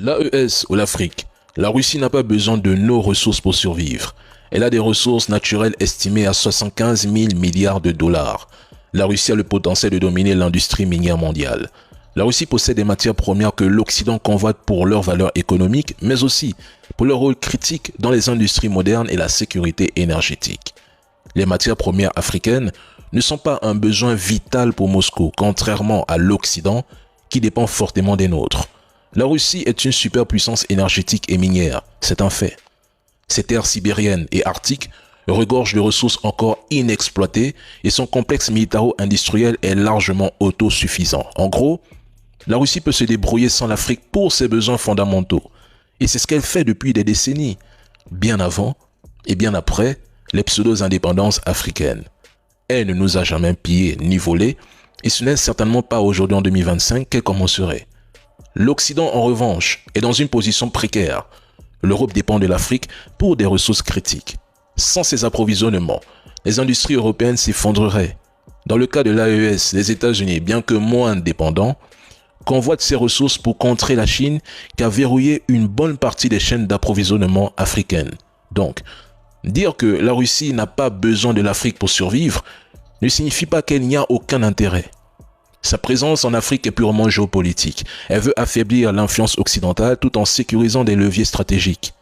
L'AES ou l'Afrique, la Russie n'a pas besoin de nos ressources pour survivre. Elle a des ressources naturelles estimées à 75 000 milliards de dollars. La Russie a le potentiel de dominer l'industrie minière mondiale. La Russie possède des matières premières que l'Occident convoite pour leur valeur économique, mais aussi pour leur rôle critique dans les industries modernes et la sécurité énergétique. Les matières premières africaines ne sont pas un besoin vital pour Moscou, contrairement à l'Occident qui dépend fortement des nôtres. La Russie est une superpuissance énergétique et minière, c'est un fait. Ses terres sibériennes et arctiques regorgent de ressources encore inexploitées et son complexe militaro-industriel est largement autosuffisant. En gros, la Russie peut se débrouiller sans l'Afrique pour ses besoins fondamentaux. Et c'est ce qu'elle fait depuis des décennies, bien avant et bien après les pseudo-indépendances africaines. Elle ne nous a jamais pillés ni volés, et ce n'est certainement pas aujourd'hui en 2025 qu'elle commencerait. L'Occident, en revanche, est dans une position précaire. L'Europe dépend de l'Afrique pour des ressources critiques. Sans ces approvisionnements, les industries européennes s'effondreraient. Dans le cas de l'AES, les États-Unis, bien que moins dépendants, convoitent ces ressources pour contrer la Chine qui a verrouillé une bonne partie des chaînes d'approvisionnement africaines. Donc, dire que la Russie n'a pas besoin de l'Afrique pour survivre ne signifie pas qu'elle n'y a aucun intérêt. Sa présence en Afrique est purement géopolitique. Elle veut affaiblir l'influence occidentale tout en sécurisant des leviers stratégiques.